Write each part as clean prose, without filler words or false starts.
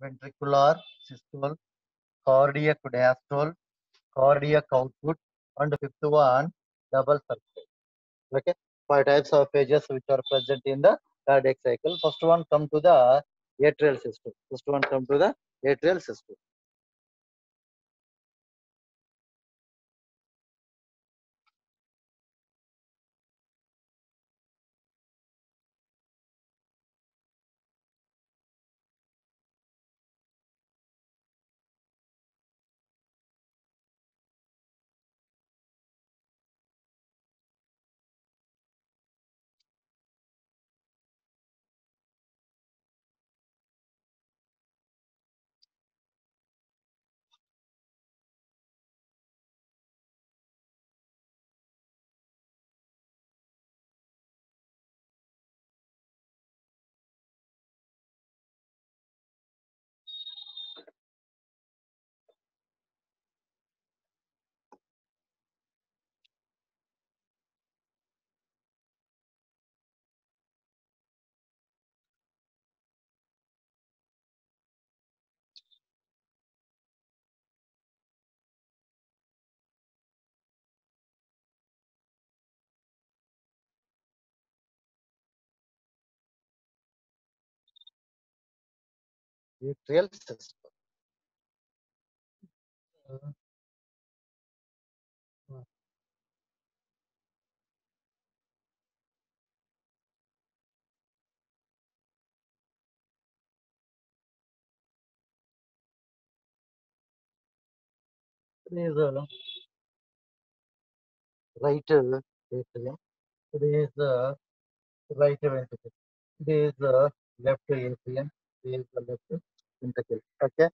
ventricular systole, cardiac diastole, cardiac output, and fifth one, double circle. Okay, five types of phases which are present in the cardiac cycle. First one come to the atrial system. First one come to the atrial system. Atrial system. It is right atrium. It is right ventricle. It is left atrium. It is the left ventricle. Okay.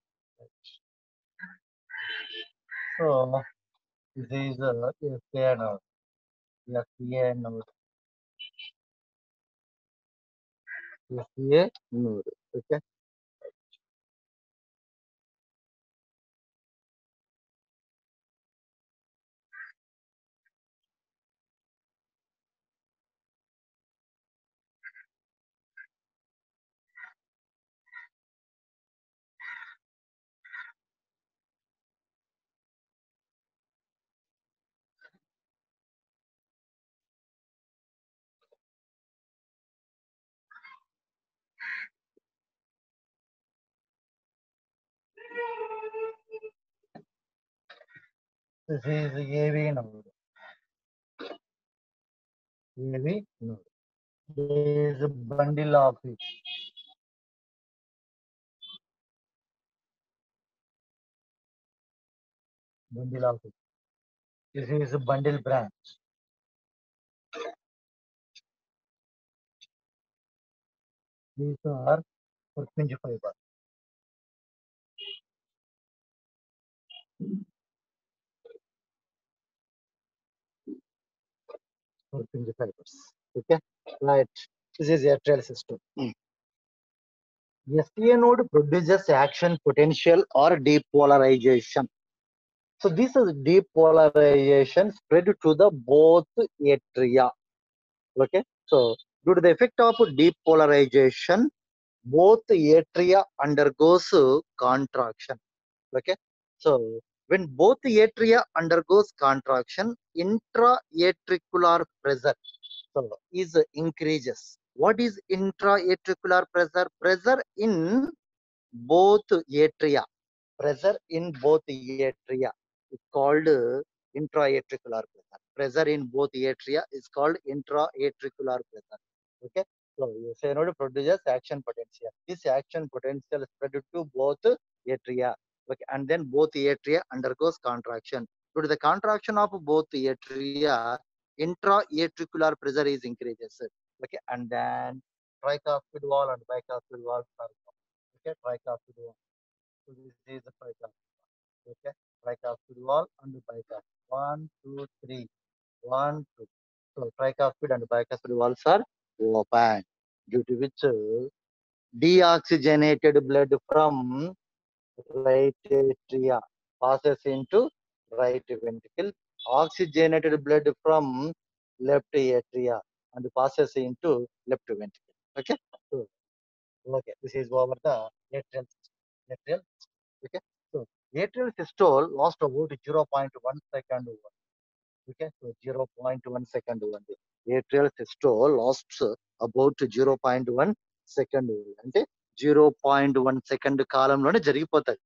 So this is SCA node. SCA node. SCA node. Okay. This is AV node. AV node. There is a bundle of it. Bundle of it. This is a bundle branch. These are Purkinje fiber. Purkinje fibers. Okay. Right. This is atrial system. STA node produces action potential or depolarization. So this is depolarization spread to the both atria. Okay. So due to the effect of depolarization, both atria undergoes contraction. Okay. So when both atria undergoes contraction, intra-atricular pressure is increases. What is intra-atricular pressure? Pressure in both atria. Pressure in both atria is called intra-atricular pressure. Pressure in both atria is called intra-atricular pressure. Okay. So SA node produces action potential. This action potential spread to both atria. Okay. And then both atria undergoes contraction. Due to the contraction of both atria, intra-atricular pressure is increases. Okay. And then tricuspid wall and bicuspid wall are formed. Okay. Tricuspid wall. So this is the tricuspid wall. Okay. Tricuspid wall and bicuspid. 1, 2, 3. 1, 2. So tricuspid and bicuspid walls are open, due to which deoxygenated blood from right atria passes into right ventricle. Oxygenated blood from left atria and passes into left ventricle. Okay. So, okay. This is over the atrial system. Atrial. Okay. So atrial systole lasts about 0.1 second. Okay. So 0.1 second only. Atrial systole lasts about 0.1 second. అంటే 0.1 second కాలంలోనే జరిగిపోతాయి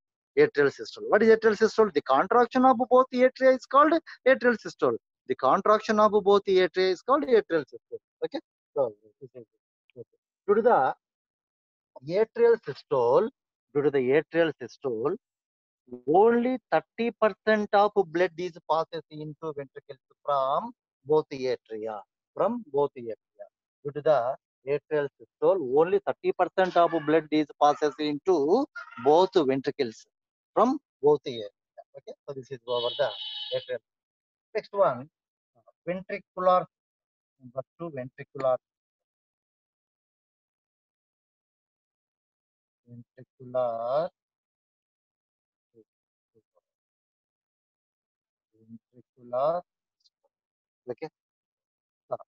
atrial systole. What is atrial systole? The contraction of both atria is called atrial systole. The contraction of both atria is called atrial systole. Okay. So okay. Due to the atrial systole, due to the atrial systole, only 30% of blood is passes into ventricles from both atria. From both atria. Due to the atrial systole, only 30% of blood is passes into both ventricles from both atria. Okay, so this is over the atrial. Next one, ventricular. Number two, ventricular, ventricular. Okay,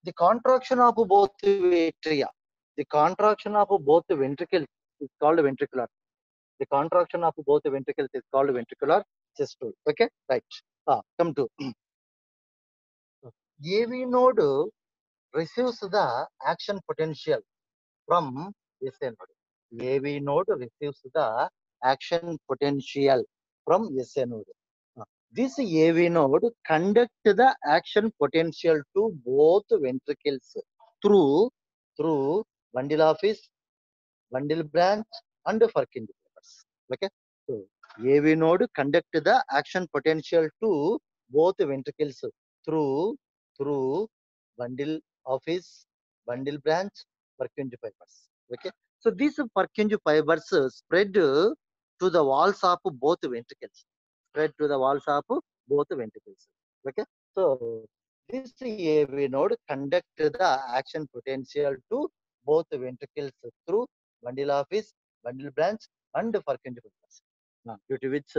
the contraction of both atria, the contraction of both ventricles is called ventricular. The contraction of both ventricles is called ventricular systole. Okay, right. Come to AV node receives the action potential from SA node. AV node receives the action potential from SA node. This AV node conduct the action potential to both ventricles through bundle office, bundle branch, and Purkinje fibers. Okay, so AV node conduct the action potential to both ventricles through bundle office, bundle branch, Purkinje fibers. Okay, so these Purkinje fibers spread to the walls of both ventricles. Spread to the walls of both ventricles. Okay, so this AV node conduct the action potential to both ventricles through bundle office, bundle branch, and Purkinje fibers. Due to which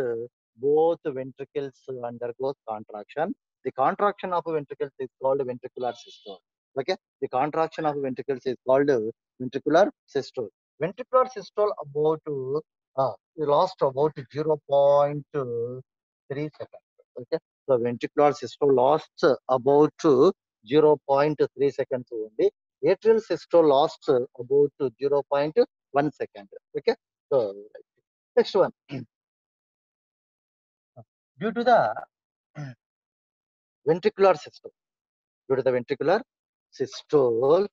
both ventricles undergoes contraction. The contraction of ventricles is called ventricular systole. Okay, the contraction of ventricles is called ventricular systole. Ventricular systole about lost about 0.3 seconds. Okay, so ventricular systole lost about 0.3 seconds only. Atrial systole lost about 0.1 second. Okay, so next one, due to the ventricular systole, due to the ventricular systole,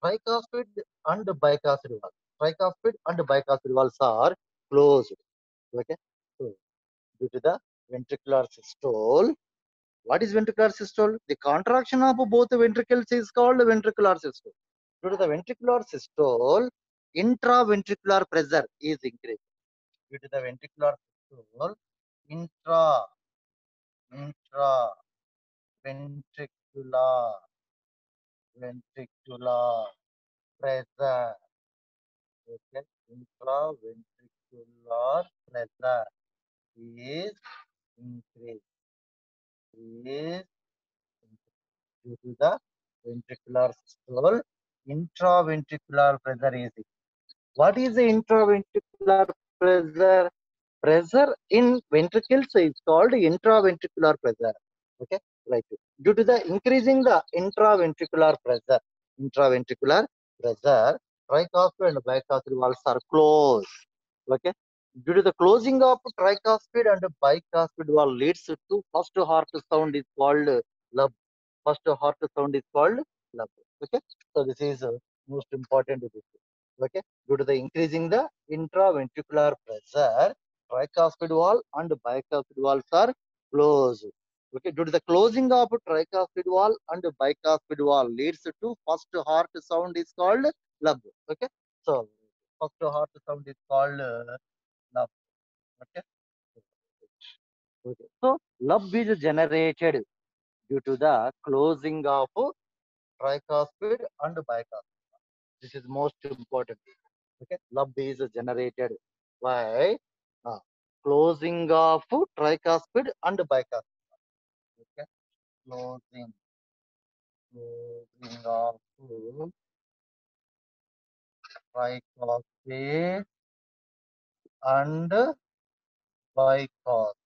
tricuspid and bicuspid valves, tricuspid and bicuspid valves are closed. Okay, so due to the ventricular systole, what is ventricular systole? The contraction of both ventricles is called ventricular systole. Due to the ventricular systole, intraventricular pressure is increased. Due to the ventricular systole, intraventricular pressure. Okay, intraventricular pressure is increased. Is due to the ventricular systole, intraventricular pressure is increased. What is the intraventricular pressure? Pressure in ventricles is called intraventricular pressure. Okay, right. Due to the increasing the intraventricular pressure, tricuspid and bicuspid valves are closed. Okay. Due to the closing of tricuspid and bicuspid valve leads to first heart sound is called lub. First heart sound is called lub. Okay. So this is most important. Okay. Due to the increasing the intraventricular pressure, tricuspid valve and bicuspid valves are closed. Okay. Due to the closing of tricuspid valve and bicuspid valve leads to first heart sound is called lub. Okay. So first heart sound is called lub. Okay. Okay. So lub is generated due to the closing of tricuspid and bicuspid. This is most important. Okay, lub is generated by uh, closing of tricuspid and bicuspid. Okay, closing, closing of tricuspid and bicuspid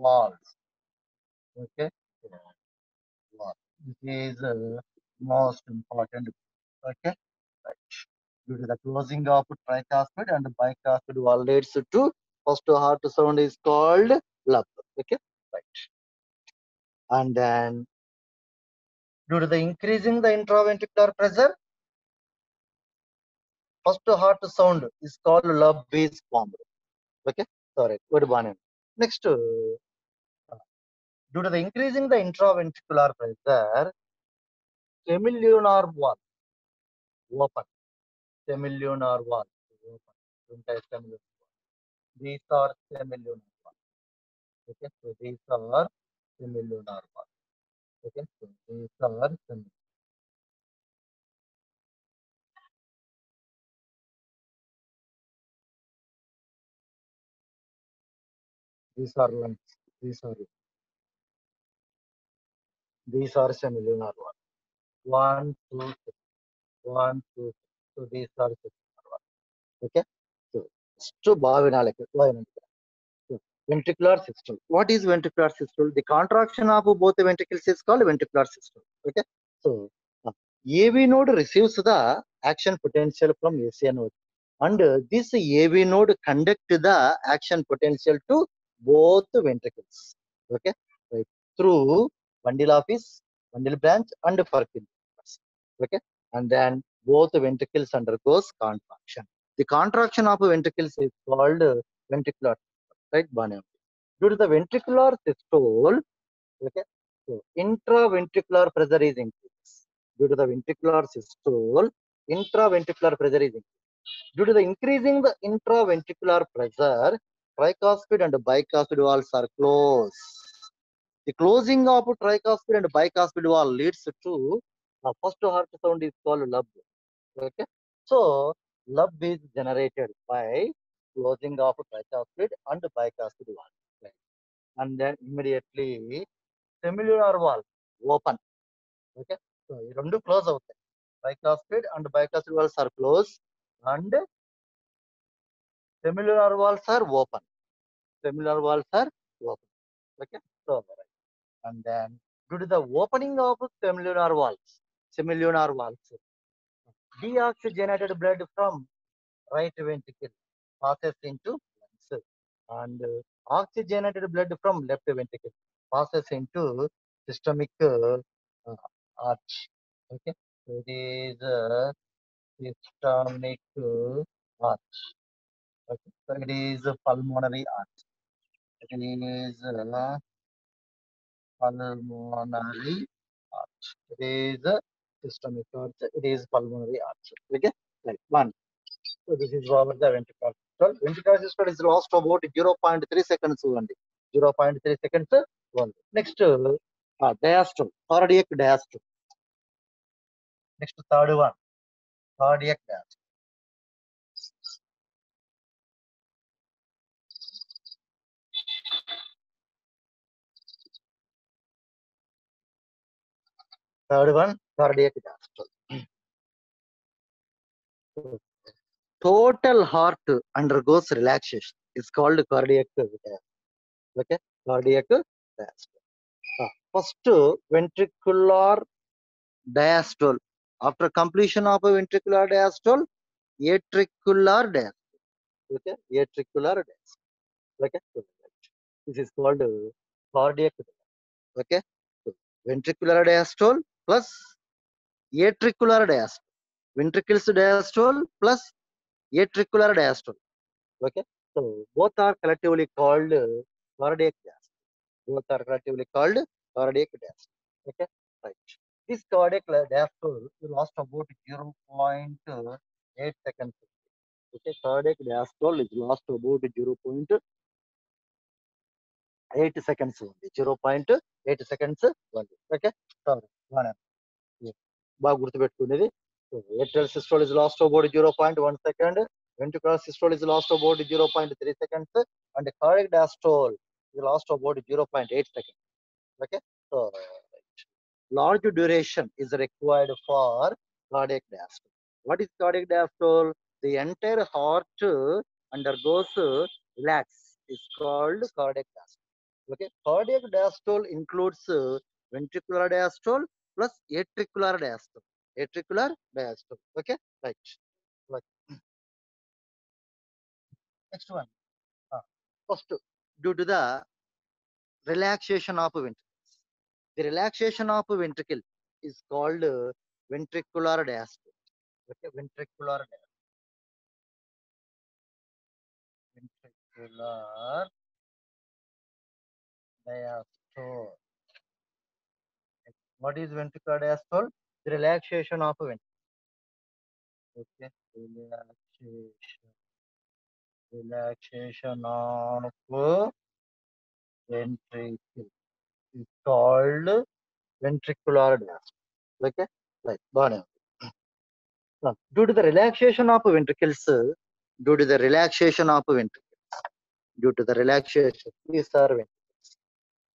valves. Okay, valve. This is most important. Okay, right. Due to the closing of tricuspid and bicuspid valve leads to first heart sound is called lub. Okay, right. And then due to the increasing the intraventricular pressure, first heart sound is called lub is formed. Okay, sorry, good morning. Next, due to the increasing the intraventricular pressure, semilunar valve open. Semilunar valve open. Entire semilunar valve. These are semilunar valve. Okay, so these are semilunar valve. Okay, so these are these are lungs. These are semilunar valve. One, two, three. One, two, three. So these are semilunar valve. Okay, so to bavinalike. Ventricular systole. What is ventricular systole? The contraction of both the ventricles is called ventricular systole. Okay. So AV node receives the action potential from AC node, and this AV node conduct the action potential to both ventricles. Okay. Right. Through bundle office, bundle branch, and Purkinje. Okay. And then both ventricles undergoes contraction. The contraction of ventricles is called ventricular, right, Banu? Due to the ventricular systole, okay, so intraventricular pressure is increased. Due to the ventricular systole, intraventricular pressure is increased. Due to the increasing the intraventricular pressure, tricuspid and bicuspid valves are closed. The closing of tricuspid and bicuspid valve leads to first heart sound is called lub. Okay, so lub is generated by closing of tricuspid and bicuspid valve. Right. And then immediately semilunar valve open. Okay, so ఈ రెండు close అవుతాయి. Tricuspid and bicuspid valves are closed and semilunar valves are open. Semilunar valves are open. Okay, so right. And then due to the opening of semilunar valves, deoxygenated blood from right ventricle passes into lungs, and oxygenated blood from left ventricle passes into systemic arch. Okay, so it is systemic arch. Okay, so it is a pulmonary arch. It is pulmonary arch. It is a systemic arch. It is pulmonary arch. Okay, right. One. So this is over the ventricular systole. Ventricular systole is lost about 0.3 seconds only. 0.3 seconds only. Next, diastole, cardiac diastole. Next, third one, cardiac diastole. Third one, cardiac diastole. Total heart undergoes relaxation. It's called cardiac diastole. Okay, cardiac diastole. First, ventricular diastole. After completion of a ventricular diastole, atricular diastole. Okay, atricular diastole. Okay, so this is called cardiac diastole. Okay, so ventricular diastole plus atricular diastole. Ventricles diastole plus atricular diastole. Okay, so both are collectively called cardiac diastole. Both are collectively called cardiac diastole. Okay, right. This cardiac diastole will last about 0.8 seconds. Okay, cardiac diastole is last about 0.8 seconds only. 0.8 seconds only. Okay, sorry. బాగా గుర్తుపెట్టుకునేది. Atrial systole is lost about 0.1 second. Ventricular systole is lost about 0.3 seconds, and cardiac diastole is lost about 0.8 seconds. Okay, so large duration is required for cardiac diastole. What is cardiac diastole? The entire heart undergoes relax. Is called cardiac diastole. Okay, cardiac diastole includes ventricular diastole plus atricular diastole. Atricular diastole. Okay, right. Right. Next one. Uh, First, due to the relaxation of ventricles. The relaxation of ventricle is called ventricular diastole. Okay, ventricular diastole. What is ventricular diastole? The relaxation of ventricle. Okay, relaxation of ventricle is called ventricular diastole. Okay, right. Burn. Due to the relaxation of ventricles, due to the relaxation of ventricles, due to the relaxation, these are ventricles.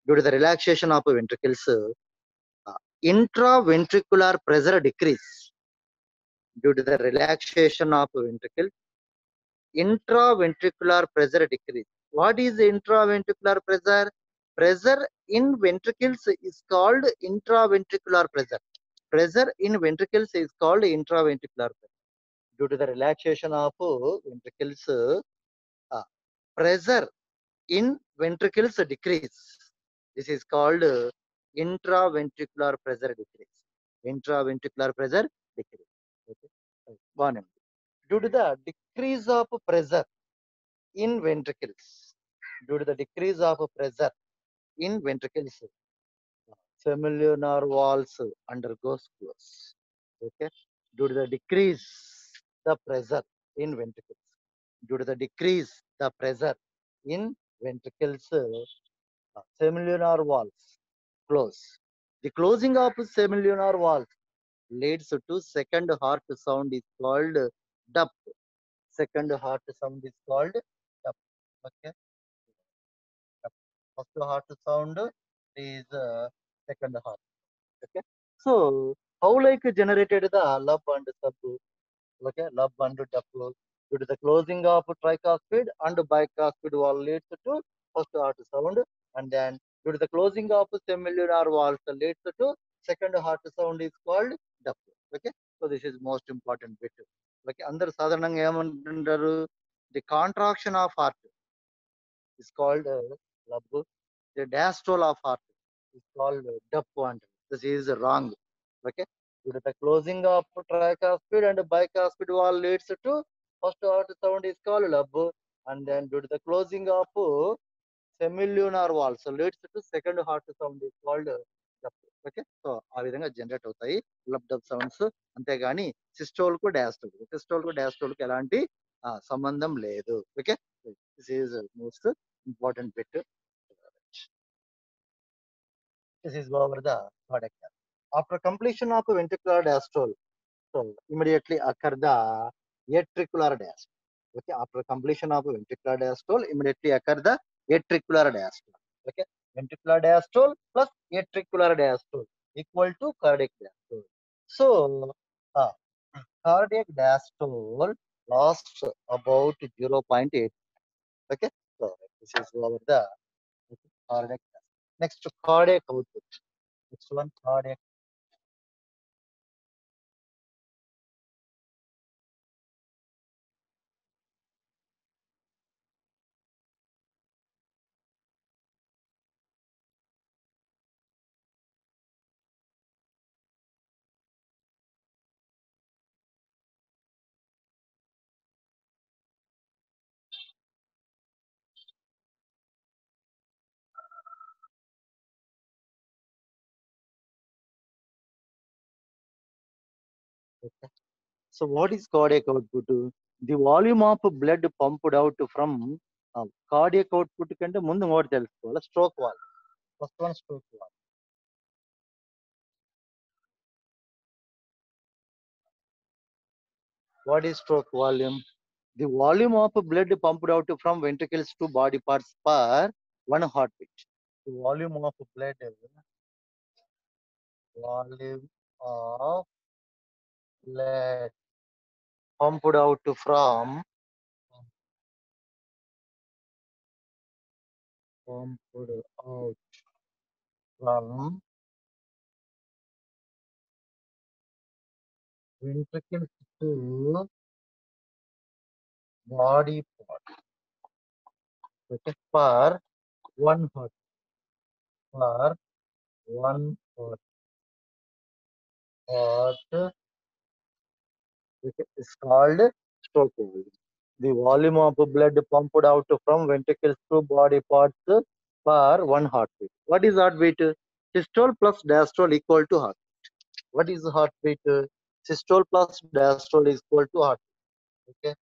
Due to the relaxation of ventricles, intraventricular pressure decrease. Due to the relaxation of ventricle, intraventricular pressure decrease. What is intraventricular pressure? Pressure in ventricles is called intraventricular pressure. Pressure in ventricles is called intraventricular pressure. Due to the relaxation of ventricles, pressure in ventricles decrease. This is called intraventricular pressure decrease. Intraventricular pressure decrease. Okay. One. Due to the decrease of pressure in ventricles, due to the decrease of pressure in ventricles, semilunar walls undergoes close. Okay. Due to the decrease the pressure in ventricles, due to the decrease the pressure in ventricles, semilunar walls close. The closing of semilunar walls leads to second heart sound is called dup. Second heart sound is called dup. Okay. First heart sound is second heart. Okay. So how like generated the lub and sub? Okay, lub and dup due to the closing of tricuspid and bicuspid wall leads to first heart sound, and then due to the closing of semilunar walls leads to second heart sound is called dup. Okay, so this is most important bit. Okay, అందరు సాధారణంగా ఏమంటుంటారు? The contraction of heart is called lub. The diastole of heart is called dup. And this is wrong. Okay, due to the closing of tricuspid and bicuspid wall leads to first heart sound is called lub, and then due to the closing of semilunar wall so leads to second heart sound is called dup. Okay, so ఆ విధంగా generate అవుతాయి lub dub sounds. అంతేగాని systole కు diastole కు ఎలాంటి సంబంధం లేదు. Okay, this is most important bit. This is over the cardiac cath. After completion of ventricular diastole, so immediately occur the atricular diastole. Okay, after completion of ventricular diastole, immediately occur the atricular diastole. Okay, ventricular diastole plus atricular diastole equal to cardiac diastole. So, uh, cardiac diastole lasts about 0.8. Okay, so this is over the cardiac. Next, cardiac output. Next one, cardiac. Okay. So what is cardiac output? The volume of blood pumped out from cardiac output కంటే ముందు ఇంకోటి తెలుసుకోవాలి. Stroke volume. First one, stroke volume. What is stroke volume? The volume of blood pumped out from ventricles to body parts per one heartbeat. The volume of blood, volume of blood pumped out from ventricles to body part. Okay, for one heart. For one heart, okay, is called stroke volume. The volume of blood pumped out from ventricles to body parts per one heartbeat. What is heartbeat? Systole plus diastole equal to heart. What is heartbeat? Systole plus diastole is equal to heart. Okay.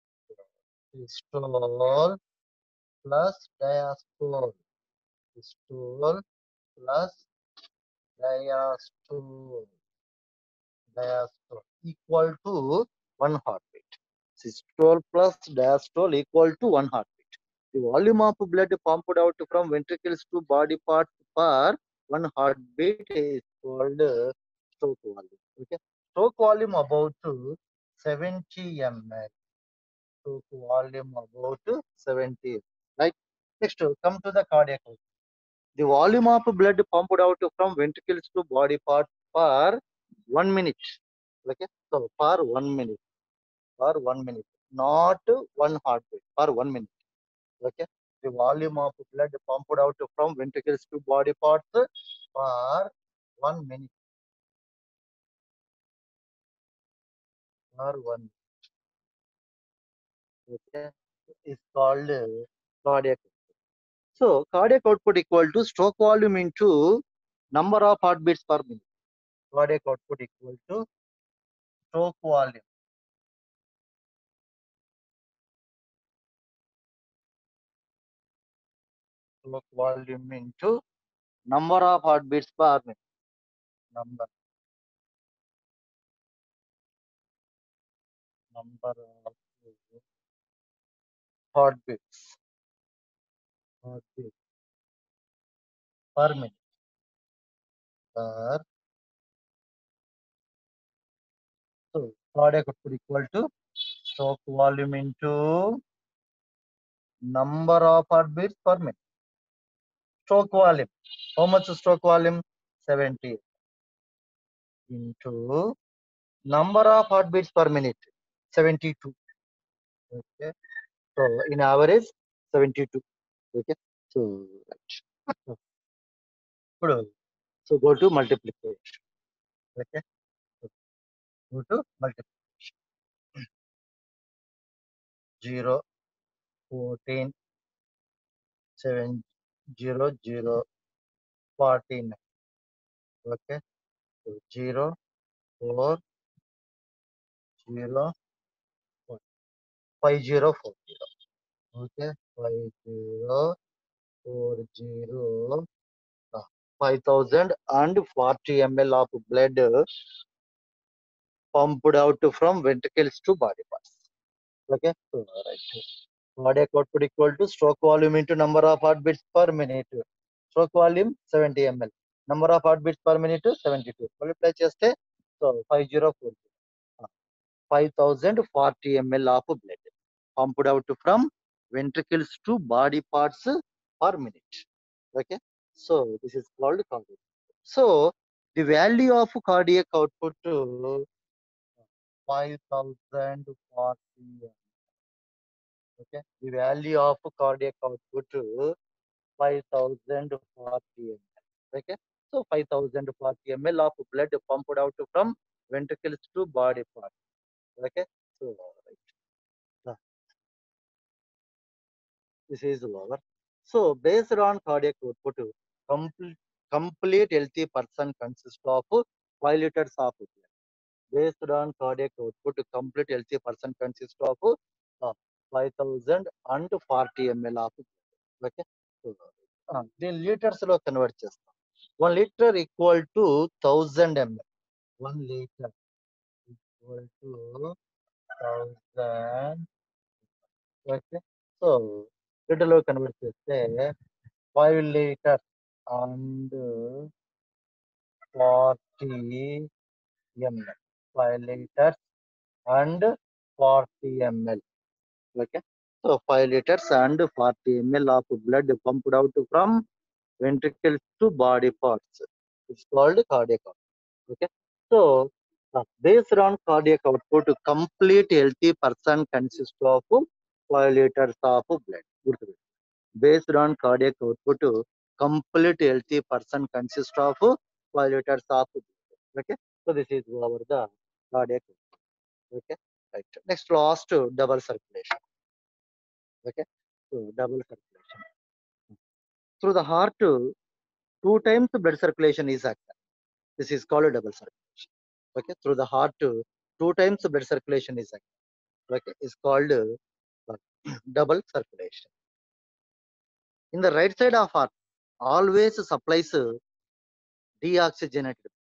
Systole plus diastole. Systole plus diastole. Diastole equal to one heartbeat. Systole plus diastole equal to one heartbeat. The volume of blood pumped out from ventricles to body parts per one heartbeat is called stroke volume. Okay. Stroke volume about 70 ml. Stroke volume about 70. Right. Next, come to the cardiac output. The volume of blood pumped out from ventricles to body parts per 1 minute. Okay. So per 1 minute. Per 1 minute. Not one heartbeat. Per 1 minute. Okay. The volume of blood pumped out from ventricles to body parts per 1 minute. Per one. Okay. Is called cardiac. So cardiac output equal to stroke volume into number of heartbeats per minute. Cardiac output equal to stroke volume. Stroke volume into number of heartbeats per minute. Number of heartbeats. Heartbeats per minute. Per so cardiac output equal to stroke volume into number of heartbeats per minute. Stroke volume. How much stroke volume? 70 into number of heartbeats per minute. 72. Okay. So in average 72. Okay. So right. Good. So go to multiplication. Okay. So go to multiplication. 0, 14, 7, 0, 0, 14. Okay. So 0, 4, 0, 4, 5, 0, 4. Okay. 5, 0, 4, 0. 5040 ml of blood pumped out from ventricles to body parts. Okay. So, right. Cardiac output equal to stroke volume into number of heartbeats per minute. Stroke volume 70 ml. Number of heartbeats per minute 72. Multiply cheste. So 5040. 5040 ml of blood pumped out from ventricles to body parts per minute. Okay. So this is called cardiac. So the value of cardiac output 5040. Okay. The value of cardiac output 5040 ml. Okay. So 5040 ml of blood pumped out from ventricles to body part. Okay. So right. This is over. So based on cardiac output, complete, complete healthy person consists of 5 liters of blood. Based on cardiac output, complete healthy person consists of 5040 ml of blood. Okay. So, the liters లో convert చేస్తాం. 1 liter equal to 1000 ml. 1 liter equal to 1000. Okay. So litre లో convert చేస్తే 5 liters and 40 ml. 5 liters and 40 ml. Okay. So 5 liters and 40 ml of blood pumped out from ventricles to body parts. It's called cardiac output. Okay. So based on cardiac output, complete healthy person consists of 5 liters of blood. Based on cardiac output, complete healthy person consists of 5 liters of blood. Okay. So this is our the cardiac output. Okay. Right. Next, last double circulation. Okay. So double circulation. Through the heart, 2 times blood circulation is active. This is called double circulation. Okay. Through the heart, 2 times blood circulation is active. Okay. It's called double circulation. In the right side of heart, always supplies deoxygenated.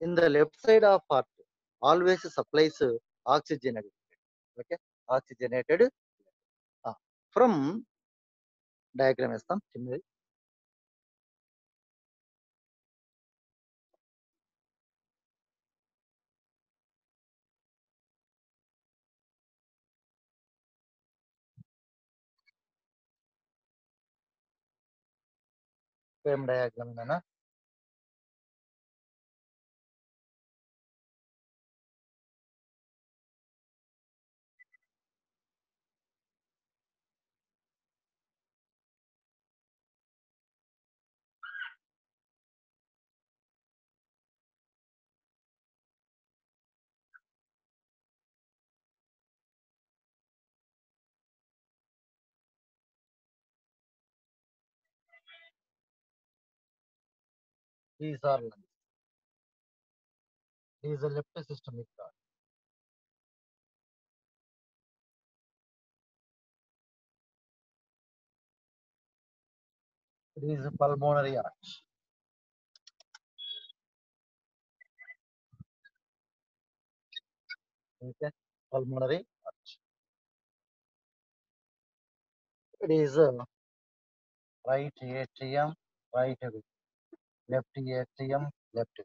In the left side of heart, always supplies oxygenated. Okay. Oxygenated. Uh, from diagram వేస్తాం చిన్నది. Frame diagram na. These are lungs. These are left systemic heart. It is pulmonary arch. Okay. Pulmonary arch. It is right atrium, right atrium, left atrium, left.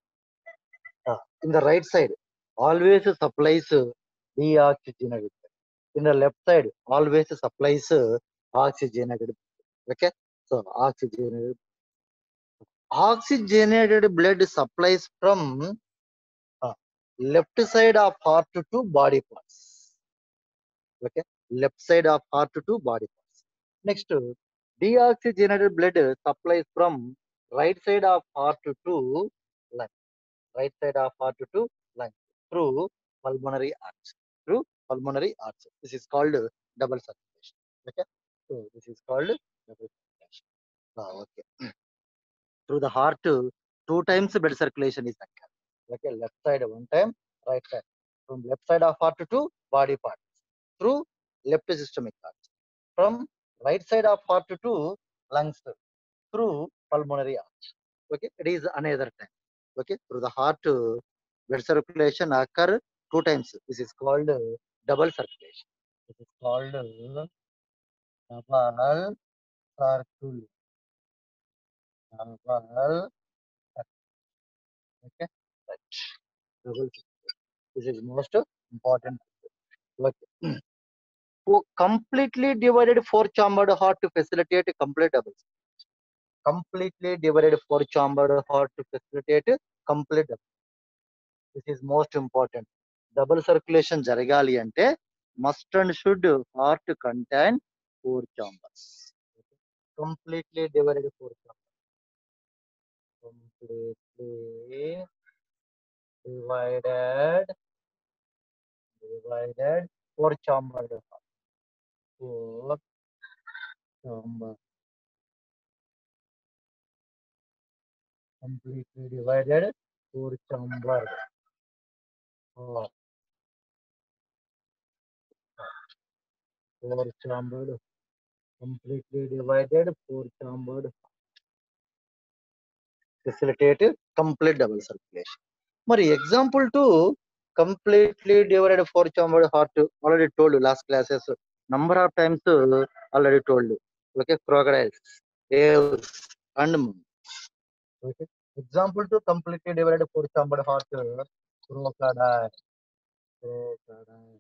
In the right side, always supplies deoxygenated. In the left side, always supplies oxygenated. Okay. So oxygenated blood supplies from uh, left side of heart to body parts. Okay. Left side of heart to body parts. Next, deoxygenated blood supplies from right side of heart to lung. Right side of heart to lung through pulmonary arch. Through pulmonary arch. This is called double circulation. Okay. So this is called double circulation. Okay. Through the heart, 2 times blood circulation is occur. Okay. Left side 1 time, right side. From left side of heart to body part. Through left systemic arch. From right side of heart to lungs through pulmonary arch. Okay, it is another time. Okay, through the heart, blood circulation occur 2 times. This is called double circulation. This is called double circulation. Double. Okay, right. Double circulation. This is most important. Okay. Completely divided four-chambered heart to facilitate complete double. Completely divided four-chambered heart to facilitate complete double. This is most important. Double circulation జరగాలి అంటే must and should heart contain 4 chambers. Completely divided 4 chambers. Completely divided 4 chambers. 4 chambers. Completely divided 4 chambers. Oh, 4 chambered. Completely divided 4 chambered. Facilitate complete double circulation. మరి example to completely divided 4 chambered heart already told last classes number of times already told. Okay, crocodiles, ales, and monkeys. Okay, example to completely divided 4 chambered heart crocodile. crocodile.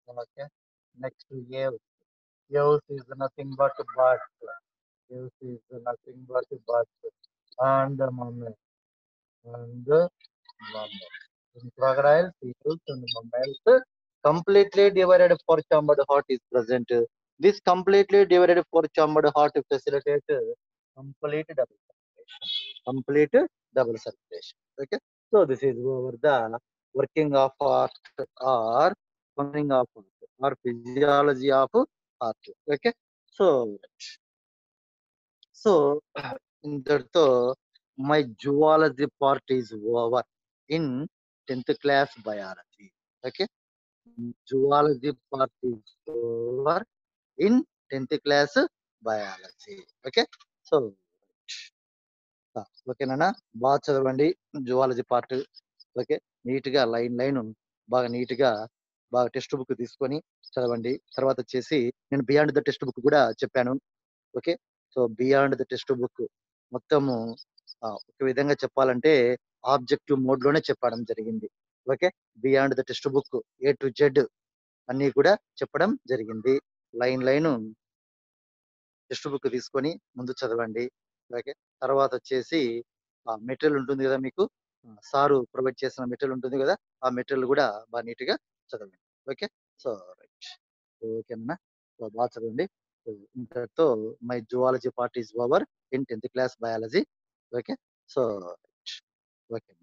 Okay. Next, Yevs. Yevs is nothing but but. Yevs is nothing but but. And the mammal. And the mammal. In crocodiles, seals, and mammals, completely divided four-chambered heart is present. This completely divided four-chambered heart facilitates complete double circulation. Complete double circulation. Okay. So this is over the working of heart or functioning of heart or physiology of heart. Okay. So so ఇంతటితో my zoology part is over in 10th class biology. Okay. Zoology part is over in 10th class biology. Okay. So ఓకేనా బాగా చదవండి zoology part. Okay. నీట్గా line బాగా నీట్గా బాగా text book తీసుకొని చదవండి. తర్వాత వచ్చేసి నేను బియాండ్ ద టెక్స్ట్ బుక్ కూడా చెప్పాను. Okay. So beyond the text book మొత్తము ఒక విధంగా చెప్పాలంటే ఆబ్జెక్టివ్ మోడ్ లోనే చెప్పడం జరిగింది. Okay. Beyond the text book A to Z అన్ని కూడా చెప్పడం జరిగింది. లైన్ టెక్స్ట్ బుక్ తీసుకొని ముందు చదవండి. ఓకే. తర్వాత వచ్చేసి మెటీరియల్ ఉంటుంది కదా మీకు, సారు ప్రొవైడ్ చేసిన మెటీరియల్ ఉంటుంది కదా, ఆ మెటీరియల్ కూడా బాగా నీట్గా చదవండి. ఓకే. So right. ఓకేనా. సో బాగా చదవండి. సో ఇంతటితో my zoology part is over in 10th class biology. Okay. So right. Okay.